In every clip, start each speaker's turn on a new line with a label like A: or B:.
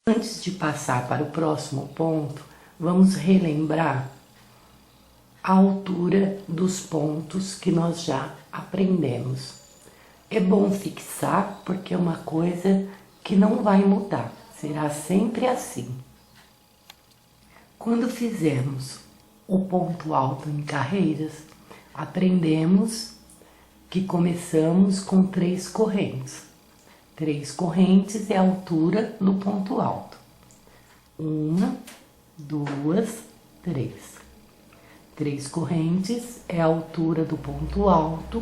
A: Antes de passar para o próximo ponto, vamos relembrar a altura dos pontos que nós já aprendemos. É bom fixar porque é uma coisa que não vai mudar, será sempre assim. Quando fizermos o ponto alto em carreiras, aprendemos que começamos com 3 correntes. 3 correntes é a altura do ponto alto. 1, 2, 3. 3 correntes é a altura do ponto alto,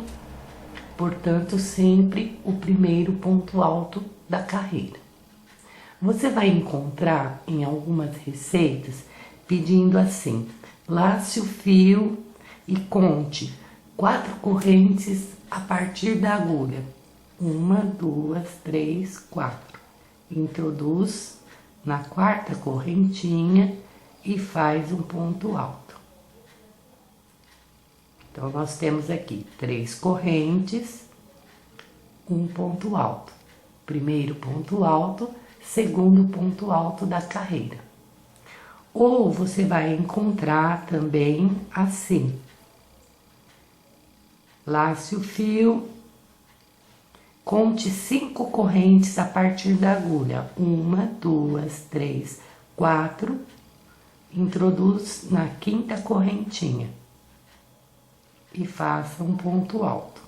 A: portanto, sempre o primeiro ponto alto da carreira. Você vai encontrar em algumas receitas pedindo assim: lace o fio e conte 4 correntes a partir da agulha. 1, 2, 3, 4. Introduz na 4ª correntinha e faz um ponto alto. Então, nós temos aqui 3 correntes, um ponto alto. Primeiro ponto alto, segundo ponto alto da carreira. Ou você vai encontrar também assim: lace o fio, conte 5 correntes a partir da agulha. 1, 2, 3, 4. Introduz na 5ª correntinha e faça um ponto alto.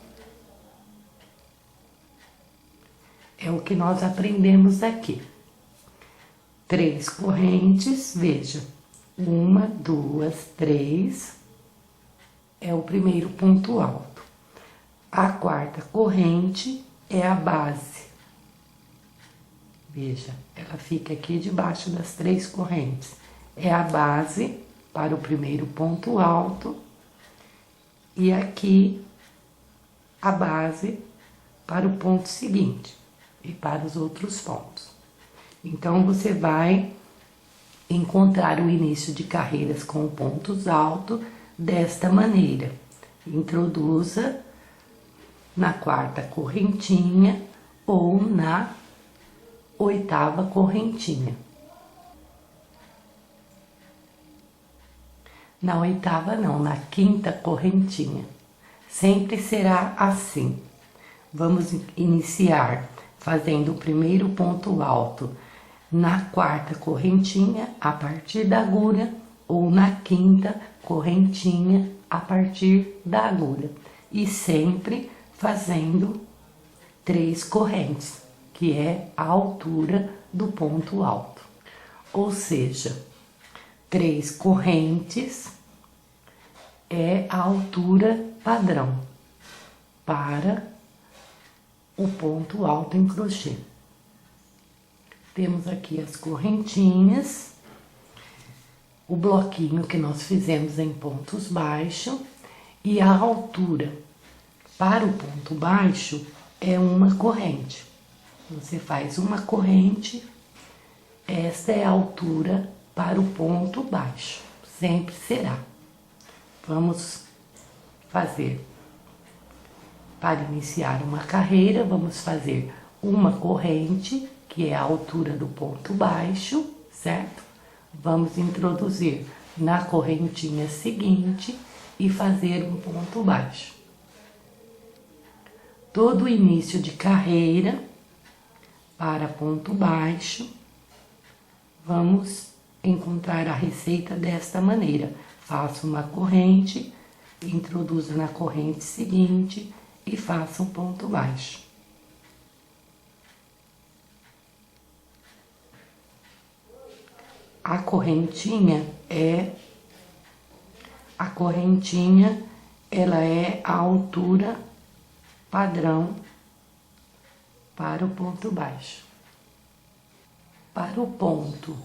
A: É o que nós aprendemos aqui. 3 correntes, veja. 1, 2, 3 é o primeiro ponto alto. A 4ª corrente é a base. Veja, ela fica aqui debaixo das 3 correntes. É a base para o primeiro ponto alto. E aqui a base para o ponto seguinte e para os outros pontos. Então, você vai encontrar o início de carreiras com pontos altos desta maneira. Introduza na 4ª correntinha ou na 8ª correntinha. Na 8ª não, na 5ª correntinha. Sempre será assim. Vamos iniciar fazendo o primeiro ponto alto na 4ª correntinha a partir da agulha ou na 5ª correntinha a partir da agulha. E sempre fazendo 3 correntes, que é a altura do ponto alto. Ou seja, 3 correntes é a altura padrão para o ponto alto em crochê. Temos aqui as correntinhas, o bloquinho que nós fizemos em pontos baixos e a altura para o ponto baixo é uma corrente. Você faz uma corrente, esta é a altura para o ponto baixo, sempre será. Vamos fazer, para iniciar uma carreira, vamos fazer uma corrente, que é a altura do ponto baixo, certo? Vamos introduzir na correntinha seguinte e fazer um ponto baixo. Todo início de carreira para ponto baixo, vamos encontrar a receita desta maneira. Faça uma corrente, introduza na corrente seguinte e faça um ponto baixo. A correntinha, ela é a altura padrão para o ponto baixo. Para o ponto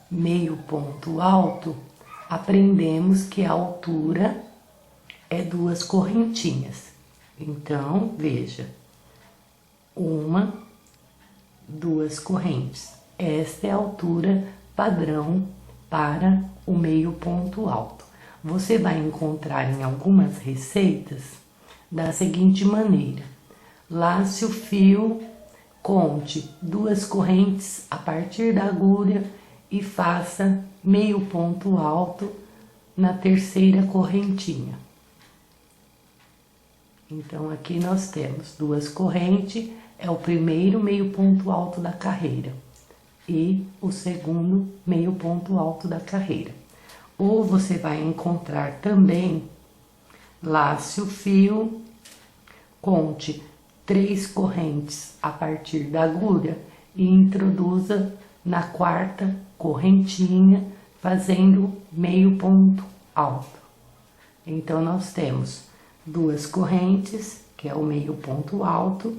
A: meio ponto alto, aprendemos que a altura é 2 correntinhas. Então, veja, 1, 2 correntes. Esta é a altura padrão para o meio ponto alto. Você vai encontrar em algumas receitas da seguinte maneira: lace o fio, conte 2 correntes a partir da agulha e faça meio ponto alto na terceira correntinha. Então aqui nós temos 2 correntes, é o primeiro meio ponto alto da carreira e o segundo meio ponto alto da carreira. Ou você vai encontrar também lace o fio, conte 3 correntes a partir da agulha e introduza na quarta correntinha, fazendo meio ponto alto. Então nós temos 2 correntes, que é o meio ponto alto,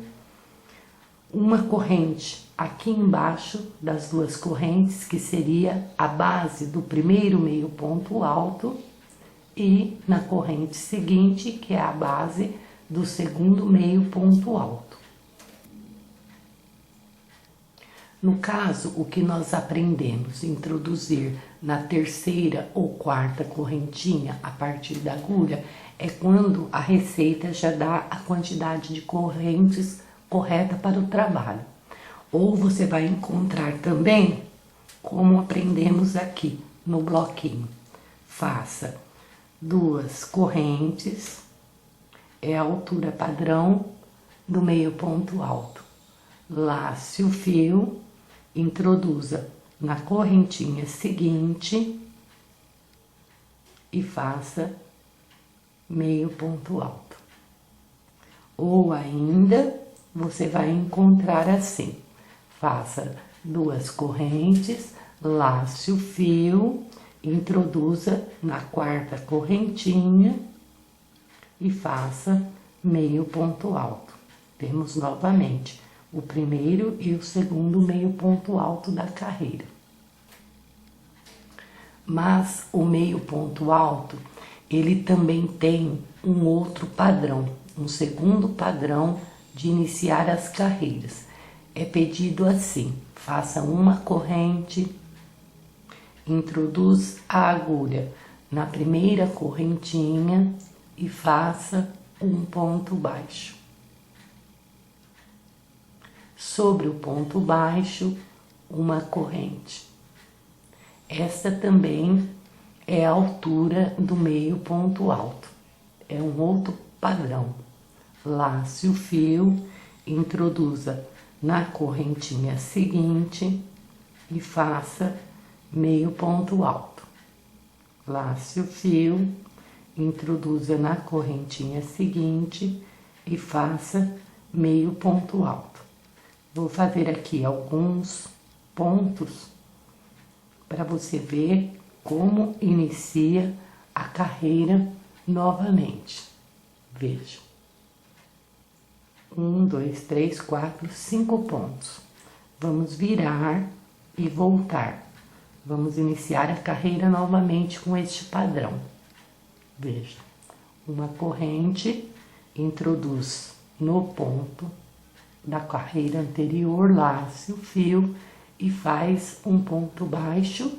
A: uma corrente aqui embaixo das 2 correntes, que seria a base do primeiro meio ponto alto, e na corrente seguinte, que é a base do segundo meio ponto alto. No caso, o que nós aprendemos introduzir na terceira ou quarta correntinha a partir da agulha é quando a receita já dá a quantidade de correntes correta para o trabalho. Ou você vai encontrar também, como aprendemos aqui no bloquinho, faça 2 correntes, é a altura padrão do meio ponto alto. Lace o fio, introduza na correntinha seguinte e faça meio ponto alto. Ou ainda, você vai encontrar assim, faça 2 correntes, lace o fio, introduza na quarta correntinha e faça meio ponto alto. Temos novamente o primeiro e o segundo meio ponto alto da carreira. Mas o meio ponto alto, ele também tem um outro padrão, um segundo padrão de iniciar as carreiras. É pedido assim, faça uma corrente, introduz a agulha na primeira correntinha e faça um ponto baixo. Sobre o ponto baixo, uma corrente. Esta também é a altura do meio ponto alto. É um outro padrão. Lace o fio, introduza na correntinha seguinte e faça meio ponto alto. Lace o fio, introduza na correntinha seguinte e faça meio ponto alto. Vou fazer aqui alguns pontos para você ver como inicia a carreira novamente. Veja. 1, 2, 3, 4, 5 pontos. Vamos virar e voltar. Vamos iniciar a carreira novamente com este padrão. Veja, uma corrente, introduz no ponto da carreira anterior, lace o fio e faz um ponto baixo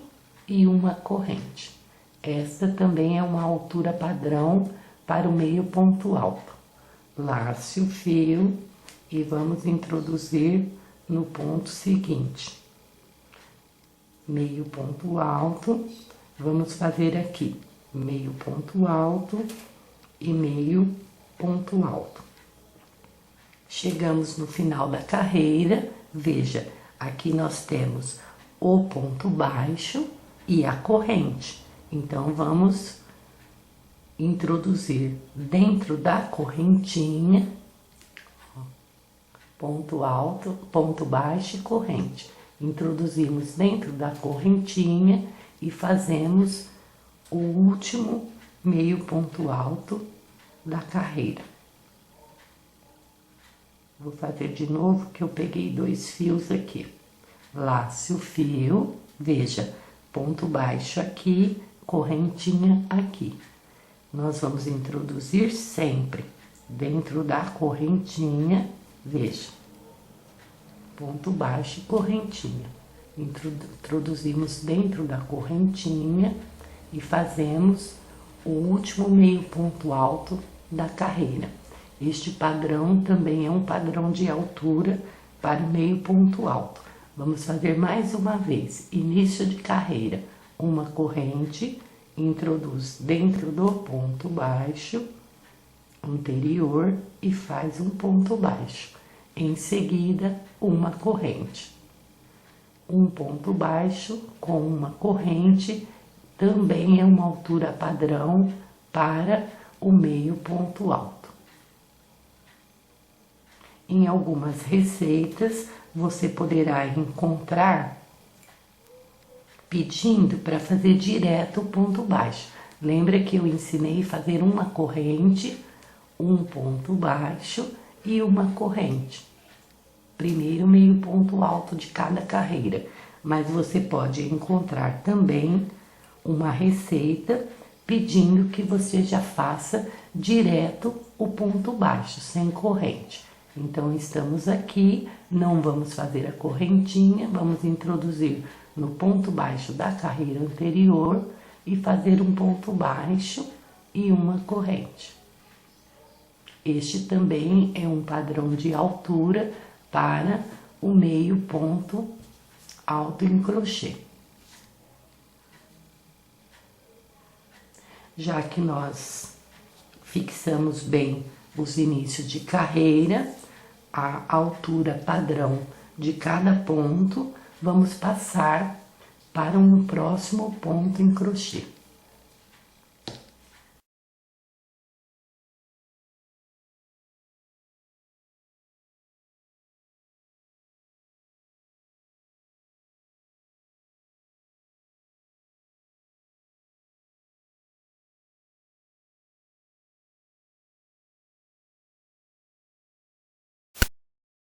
A: e uma corrente. Esta também é uma altura padrão para o meio ponto alto. Lace o fio e vamos introduzir no ponto seguinte. Meio ponto alto, vamos fazer aqui meio ponto alto e meio ponto alto. Chegamos no final da carreira, veja, aqui nós temos o ponto baixo e a corrente. Então, vamos introduzir dentro da correntinha, ponto alto, ponto baixo e corrente. Introduzimos dentro da correntinha e fazemos o último meio ponto alto da carreira. Vou fazer de novo que eu peguei 2 fios aqui. Lace o fio, veja, ponto baixo aqui, correntinha aqui. Nós vamos introduzir sempre dentro da correntinha, veja, ponto baixo e correntinha. Introduzimos dentro da correntinha e fazemos o último meio ponto alto da carreira. Este padrão também é um padrão de altura para o meio ponto alto. Vamos fazer mais uma vez. Início de carreira, uma corrente, introduz dentro do ponto baixo anterior e faz um ponto baixo. Em seguida, uma corrente. Um ponto baixo com uma corrente, também é uma altura padrão para o meio ponto alto. Em algumas receitas, você poderá encontrar pedindo para fazer direto o ponto baixo. Lembra que eu ensinei a fazer uma corrente, um ponto baixo e uma corrente. Primeiro meio ponto alto de cada carreira, mas você pode encontrar também uma receita pedindo que você já faça direto o ponto baixo, sem corrente. Então, estamos aqui, não vamos fazer a correntinha, vamos introduzir no ponto baixo da carreira anterior e fazer um ponto baixo e uma corrente. Este também é um padrão de altura para o meio ponto alto em crochê. Já que nós fixamos bem os inícios de carreira, a altura padrão de cada ponto, vamos passar para um próximo ponto em crochê.